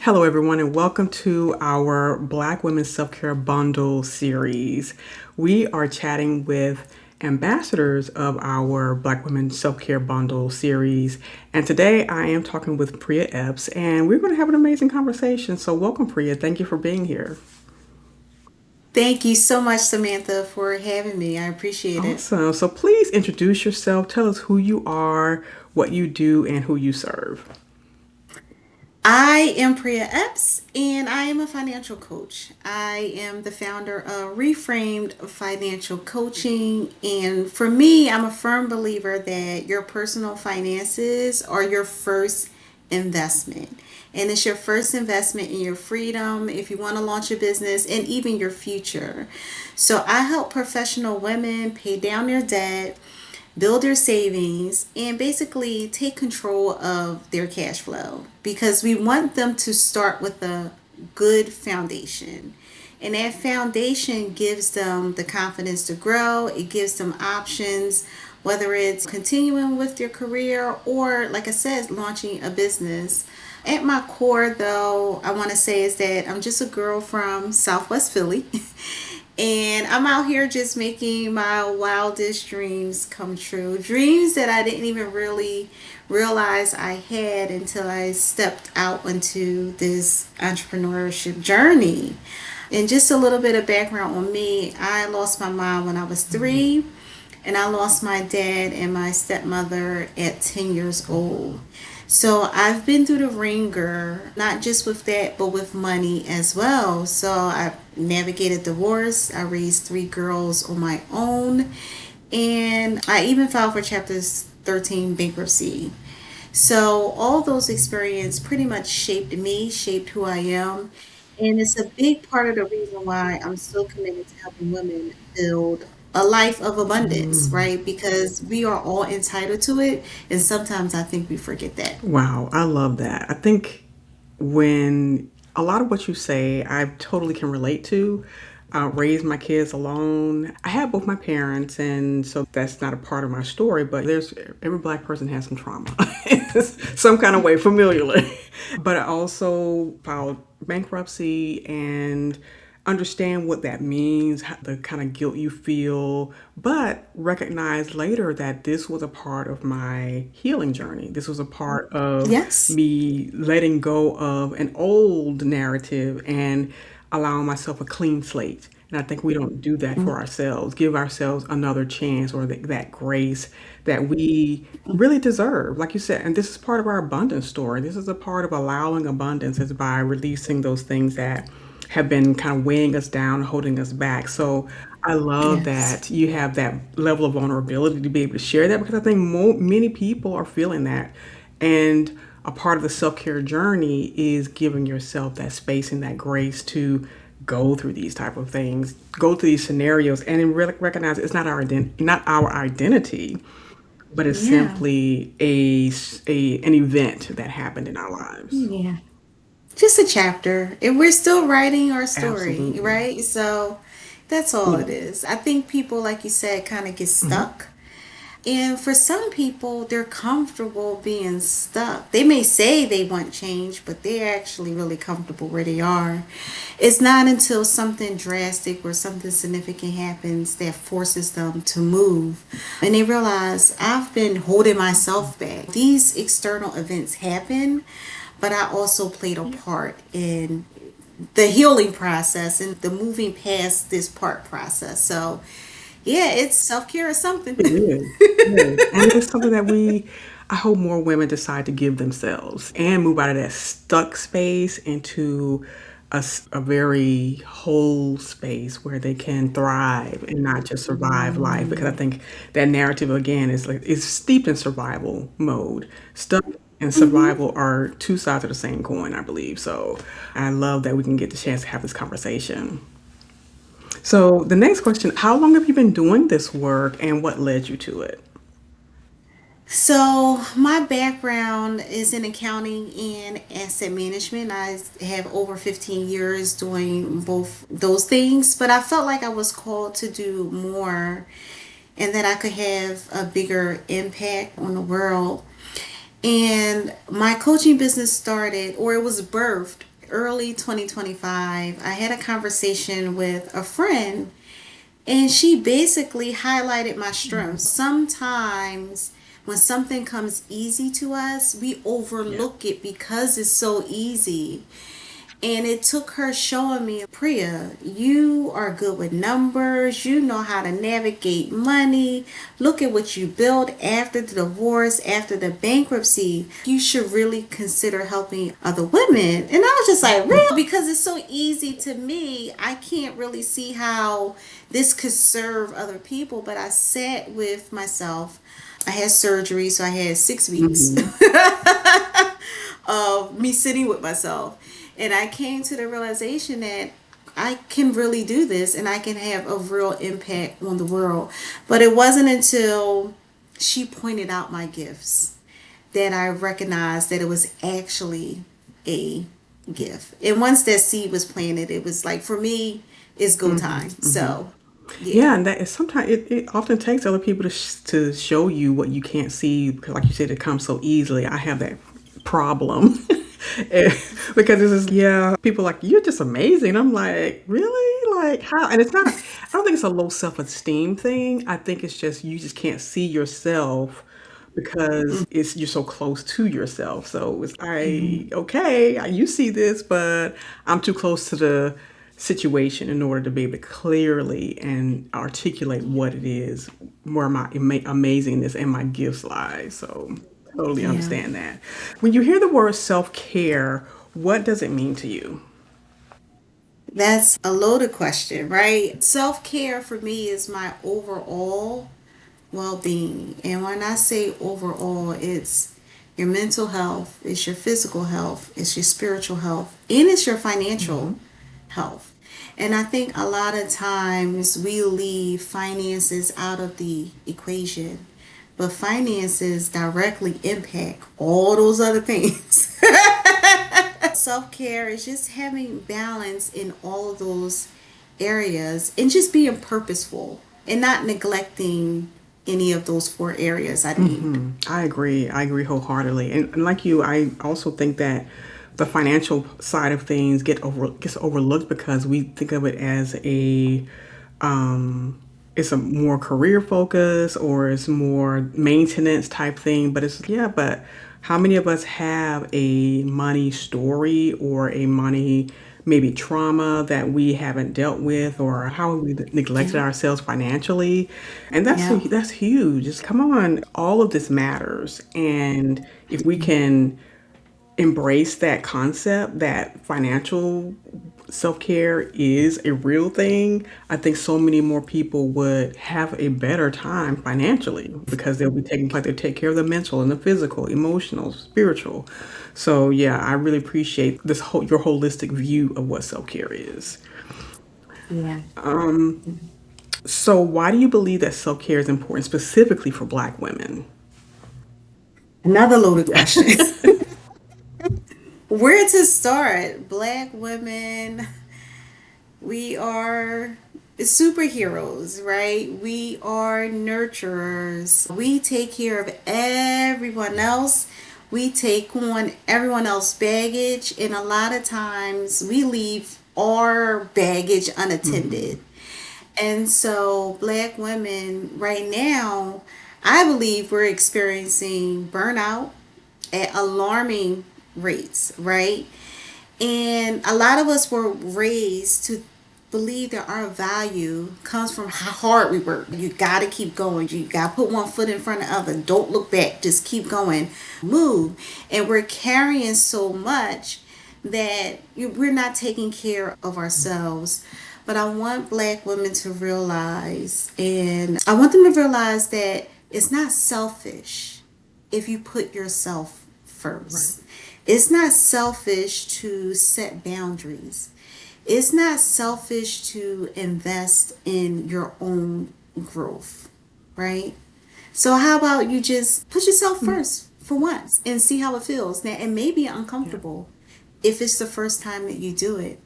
Hello, everyone, and welcome to our Black Women Self-Care Bundle series. We are chatting with ambassadors of our Black Women Self-Care Bundle series. And today I am talking with Prea Epps, and we're going to have an amazing conversation. So welcome, Prea. Thank you for being here. Thank you so much, Samantha, for having me. I appreciate it. Awesome. So please introduce yourself. Tell us who you are, what you do, and who you serve. I am Prea Epps, and I am a financial coach. I am the founder of Reframed Financial Coaching. And for me, I'm a firm believer that your personal finances are your first investment. And it's your first investment in your freedom, if you want to launch a business, and even your future. So I help professional women pay down their debt, build their savings, and basically take control of their cash flow because we want them to start with a good foundation. And that foundation gives them the confidence to grow, it gives them options, whether it's continuing with their career or, like I said, launching a business. At my core, though, I want to say is that I'm just a girl from Southwest Philly. And I'm out here just making my wildest dreams come true. Dreams that I didn't even really realize I had until I stepped out into this entrepreneurship journey. And just a little bit of background on me, I lost my mom when I was 3, and I lost my dad and my stepmother at 10 years old. So I've been through the ringer, not just with that, but with money as well. So I navigated divorce. I raised 3 girls on my own. And I even filed for Chapters 13 bankruptcy. So all those experiences pretty much shaped me, shaped who I am. And it's a big part of the reason why I'm so committed to helping women build a life of abundance, Mm. right? Because we are all entitled to it. And sometimes I think we forget that. Wow, I love that. I think when a lot of what you say, I totally can relate to. I raised my kids alone. I had both my parents, and so that's not a part of my story, but there's every black person has some trauma, some kind of way, familiarly. But I also filed bankruptcy and understand what that means, the kind of guilt you feel, but recognize later that this was a part of my healing journey. This was a part of Yes. me letting go of an old narrative and allowing myself a clean slate. And I think we don't do that for ourselves, give ourselves another chance or that grace that we really deserve. Like you said, and this is part of our abundance story. This is a part of allowing abundance is by releasing those things that have been kind of weighing us down, holding us back. So I love Yes. that you have that level of vulnerability to be able to share that because I think many people are feeling that. And a part of the self care journey is giving yourself that space and that grace to go through these type of things, go through these scenarios, and then really recognize it's not our identity, but it's Yeah. simply an event that happened in our lives. Yeah. Just a chapter. And we're still writing our story, Absolutely. right? So that's all Yeah. it is. I think people, like you said, kind of get Mhm. stuck. And for some people, they're comfortable being stuck. They may say they want change, but they're actually really comfortable where they are. It's not until something drastic or something significant happens that forces them to move. And they realize, I've been holding myself back. These external events happen, but I also played a part in the healing process and the moving past this part process. So, yeah, it's self care or something. It is. It is. And it's something that I hope more women decide to give themselves and move out of that stuck space into a very whole space where they can thrive and not just survive life. Because I think that narrative again is steeped in survival mode. Stuck and Hmm. survival are two sides of the same coin, I believe. So I love that we can get the chance to have this conversation. So the next question, how long have you been doing this work and what led you to it? So, my background is in accounting and asset management. I have over 15 years doing both those things, but I felt like I was called to do more and that I could have a bigger impact on the world. And my coaching business started, or it was birthed, early 2025, I had a conversation with a friend, and she basically highlighted my strengths. Sometimes when something comes easy to us, we Yeah. overlook it because it's so easy. And it took her showing me, Priya, you are good with numbers. You know how to navigate money. Look at what you built after the divorce, after the bankruptcy. You should really consider helping other women. And I was just like, really? Because it's so easy to me, I can't really see how this could serve other people. But I sat with myself. I had surgery, so I had 6 weeks Hmm. of me sitting with myself. And I came to the realization that I can really do this and I can have a real impact on the world. But it wasn't until she pointed out my gifts that I recognized that it was actually a gift. And once that seed was planted, it was like, for me, it's go Hmm. time. Hmm. So, yeah. Yeah, and that is sometimes it often takes other people to show you what you can't see because, like you said, it comes so easily. I have that problem. Eh, because this is yeah, people like you're just amazing. I'm like, really? Like how? And it's not. I don't think it's a low self-esteem thing. I think it's just you just can't see yourself because it's you're so close to yourself. So it's I okay, you see this, but I'm too close to the situation in order to be able to clearly and articulate what it is, where my amazingness and my gifts lie. So totally Yeah. understand that. When you hear the word self-care, what does it mean to you? That's a loaded question, right? Self care for me is my overall well being. And when I say overall, it's your mental health, it's your physical health, it's your spiritual health, and it's your financial Hmm. health. And I think a lot of times we leave finances out of the equation, but finances directly impact all those other things. Self care is just having balance in all of those areas and just being purposeful and not neglecting any of those four areas I named. I agree. I agree wholeheartedly. And like you, I also think that the financial side of things gets overlooked because we think of it as a it's a more career focus or it's more maintenance type thing. But it's yeah, but how many of us have a money story or a money maybe trauma that we haven't dealt with or how we neglected Yeah. ourselves financially, and Yeah. that's huge. Just come on, all of this matters, and if we can embrace that concept that financial self-care is a real thing, I think so many more people would have a better time financially because they'll be taking like they take care of the mental and the physical, emotional, spiritual. So yeah, I really appreciate this whole your holistic view of what self-care is. Yeah. So why do you believe that self-care is important specifically for Black women? Another loaded question. Where to start? Black women, we are superheroes, right? We are nurturers. We take care of everyone else. We take on everyone else's baggage, and a lot of times we leave our baggage Hmm. unattended. And so, black women right now, I believe we're experiencing burnout at alarming rates, right? And a lot of us were raised to believe that our value comes from how hard we work. You got to keep going. You got to put one foot in front of the other. Don't look back. Just keep going. Move. And we're carrying so much that we're not taking care of ourselves. But I want black women to realize, and I want them to realize that it's not selfish if you put yourself Right. first. It's not selfish to set boundaries. It's not selfish to invest in your own growth, right? So how about you just put yourself first for once and see how it feels. Now it may be Yeah. uncomfortable if it's the first time that you do it.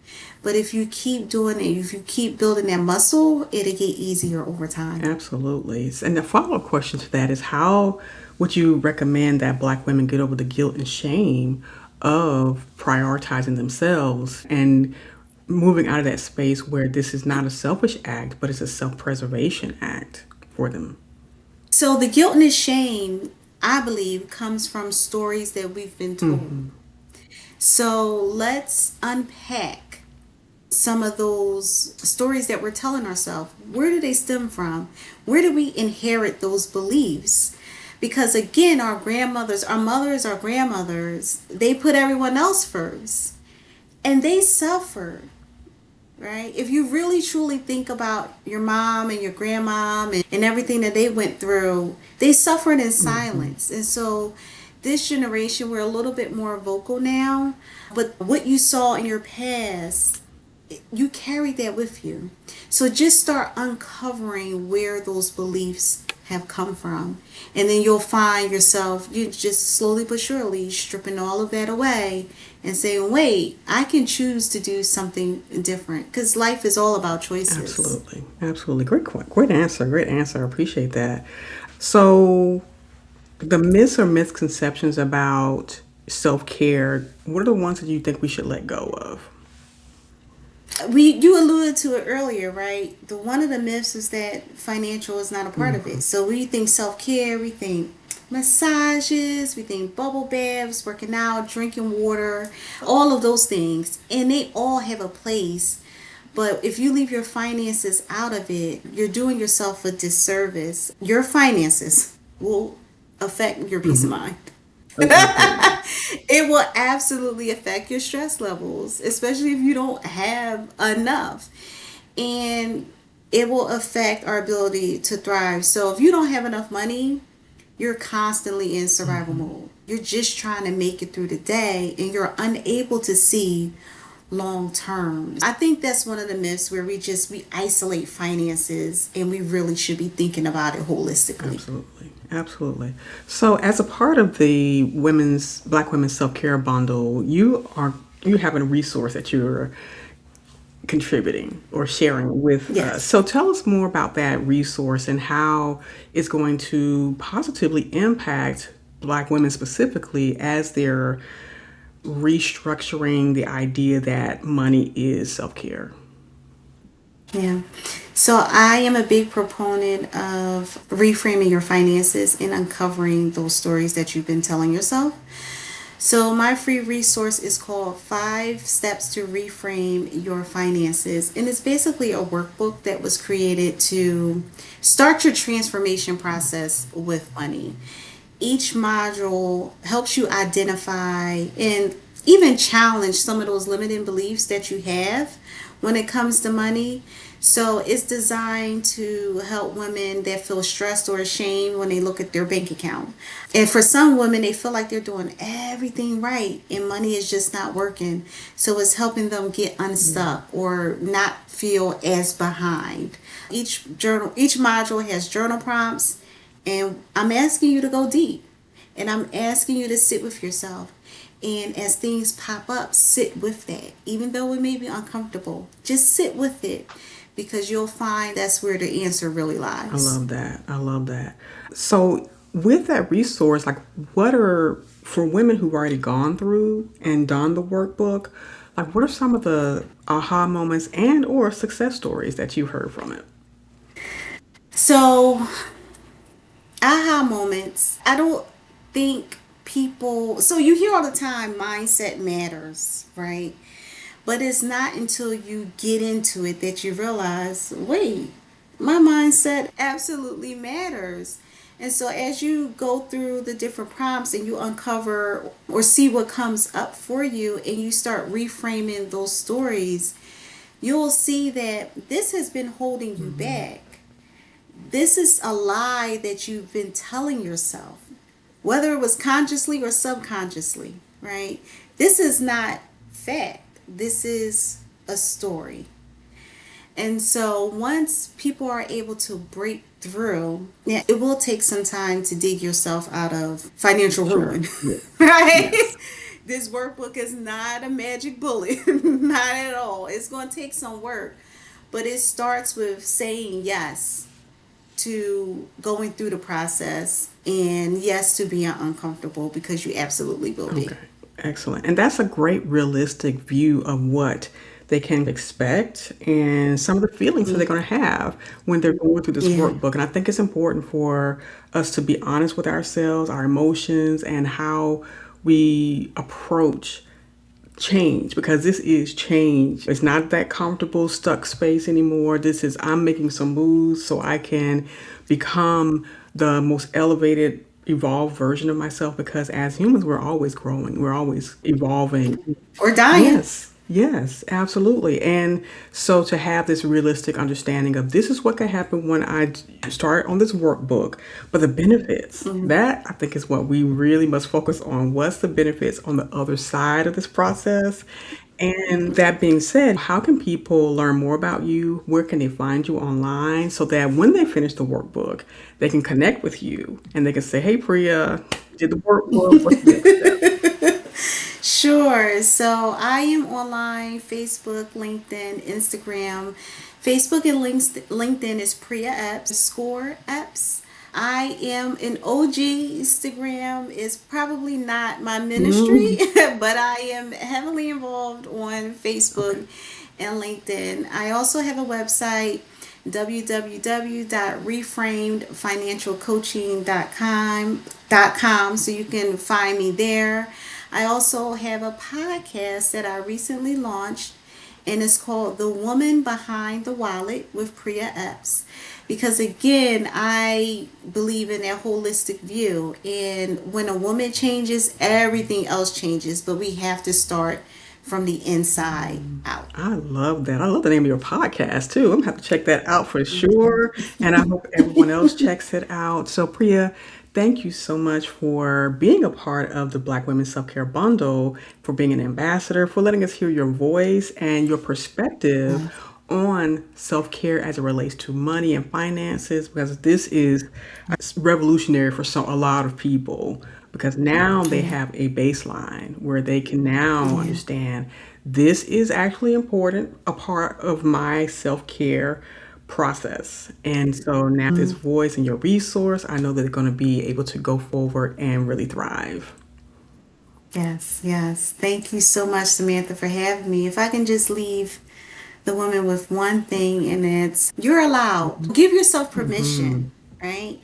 But if you keep doing it, if you keep building that muscle, it'll get easier over time. Absolutely. And the follow-up question to that is how would you recommend that Black women get over the guilt and shame of prioritizing themselves and moving out of that space where this is not a selfish act, but it's a self preservation act for them. So the guilt and the shame, I believe, comes from stories that we've been told. Hmm. So let's unpack some of those stories that we're telling ourselves. Where do they stem from? Where do we inherit those beliefs? Because again, our grandmothers, our mothers, our grandmothers, they put everyone else first and they suffered, right? If you really truly think about your mom and your grandmom and everything that they went through, they suffered in Hmm. silence. And so this generation, we're a little bit more vocal now, but what you saw in your past, you carry that with you. So just start uncovering where those beliefs have come from. And then you'll find yourself, you just slowly but surely stripping all of that away and saying, wait, I can choose to do something different. Because life is all about choices. Absolutely. Absolutely. Great answer. Great answer. I appreciate that. So, the myths or misconceptions about self care, what are the ones that you think we should let go of? You alluded to it earlier, right? The one of the myths is that financial is not a part of Hmm. it. So we think self-care, we think massages, we think bubble baths, working out, drinking water, all of those things, and they all have a place. But if you leave your finances out of it, you're doing yourself a disservice. Your finances will affect your peace of Hmm. mind. Oh, absolutely. It will absolutely affect your stress levels, especially if you don't have enough. And it will affect our ability to thrive. So if you don't have enough money, you're constantly in survival Hmm. mode. You're just trying to make it through the day and you're unable to see long term. I think that's one of the myths where we isolate finances and we really should be thinking about it holistically. Absolutely. Absolutely. So, as a part of the Black Women's Self Care Bundle, you have a resource that you're contributing or sharing with us. Yes. So, tell us more about that resource and how it's going to positively impact Black women specifically as they're restructuring the idea that money is self care. Yeah. So I am a big proponent of reframing your finances and uncovering those stories that you've been telling yourself. So my free resource is called 5 Steps to Reframe Your Finances. And it's basically a workbook that was created to start your transformation process with money. Each module helps you identify and even challenge some of those limiting beliefs that you have when it comes to money. So it's designed to help women that feel stressed or ashamed when they look at their bank account. And for some women, they feel like they're doing everything right and money is just not working. So it's helping them get unstuck or not feel as behind. Each module has journal prompts, and I'm asking you to go deep. And I'm asking you to sit with yourself. And as things pop up, sit with that. Even though it may be uncomfortable, just sit with it because you'll find that's where the answer really I lies. love that. I love that. So, with that resource, like, what are, for women who've already gone through and done the workbook, like, what are some of the aha moments and or success stories that you heard from it? So, aha moments. I don't think people, so you hear all the time mindset matters, right? But it's not until you get into it that you realize, wait, my mindset absolutely matters. And so as you go through the different prompts and you uncover or see what comes up for you and you start reframing those stories, you'll see that this has been holding you Hmm. back. This is a lie that you've been telling yourself, whether it was consciously or subconsciously, right? This is not fact. This is a story. And so once people are able to break through, yeah, it will take some time to dig yourself out of financial Sure. ruin, Yeah. right? Yes. This workbook is not a magic bullet, not at all. It's going to take some work, but it starts with saying yes to going through the process and yes to being uncomfortable because you absolutely will be. Okay. Excellent. And that's a great realistic view of what they can expect and some of the feelings that they're going to have when they're going through this Yeah. workbook. And I think it's important for us to be honest with ourselves, our emotions, and how we approach change, because this is change. It's not that comfortable, stuck space anymore. This is, I'm making some moves so I can become the most elevated, evolved version of myself, because as humans, we're always growing, we're always evolving. Or dying. Yes, yes, absolutely. And so to have this realistic understanding of this is what can happen when I start on this workbook, but the benefits, that I think is what we really must focus on. What's the benefits on the other side of this process? And that being said, how can people learn more about you? Where can they find you online so that when they finish the workbook, they can connect with you and they can say, hey, Priya, did the workbook, what's the next step? Sure. So I am online, Facebook, LinkedIn, Instagram. Facebook and LinkedIn is Prea Epps, score Epps. I am an OG. Instagram is probably not my ministry, Mm, but I am heavily involved on okay. Facebook and LinkedIn. I also have a website, www.reframedfinancialcoaching.com, so you can find me there. I also have a podcast that I recently launched, and it's called The Woman Behind the Wallet with Prea Epps. Because again, I believe in that holistic view. And when a woman changes, everything else changes. But we have to start from the inside out. I love that. I love the name of your podcast too. I'm gonna have to check that out for sure. And I hope everyone else checks it out. So, Priya, thank you so much for being a part of the Black Women Self Care Bundle, for being an ambassador, for letting us hear your voice and your perspective on self care as it relates to money and finances, because this is revolutionary for a lot of people, because now they Yeah. have a baseline where they can now Yeah. understand this is actually important, a part of my self care process. And so now this voice and your resource, I know that they're going to be able to go forward and really thrive. Yes, yes. Thank you so much, Samantha, for having me. If I can just leave the woman with one thing, and it's you're allowed. Give yourself permission, Hmm. right?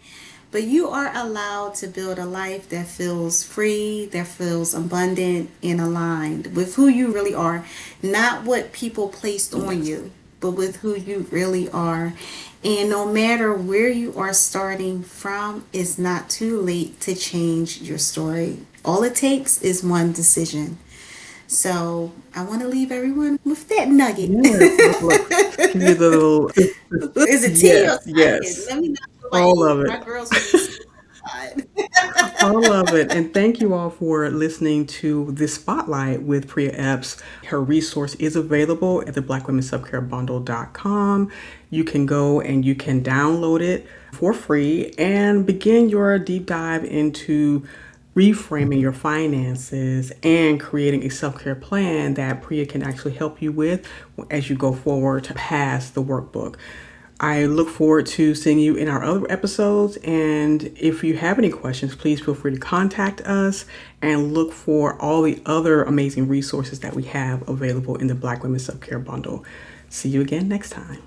But you are allowed to build a life that feels free, that feels abundant, and aligned with who you really are, not what people placed on Yes. you, but with who you really are. And no matter where you are starting from, it's not too late to change your story. All it takes is one decision. So I want to leave everyone with that nugget. Yes. Look, give you the little, Is it tea or yes, crackers? yes. Let me know so All of my it. girls will be satisfied. All of it. And thank you all for listening to this spotlight with Priya Epps. Her resource is available at the blackwomenselfcarebundle.com. You can go and you can download it for free and begin your deep dive into reframing your finances and creating a self-care plan that Priya can actually help you with as you go forward to pass the workbook. I look forward to seeing you in our other episodes. And if you have any questions, please feel free to contact us and look for all the other amazing resources that we have available in the Black Women Self Care Bundle. See you again next time.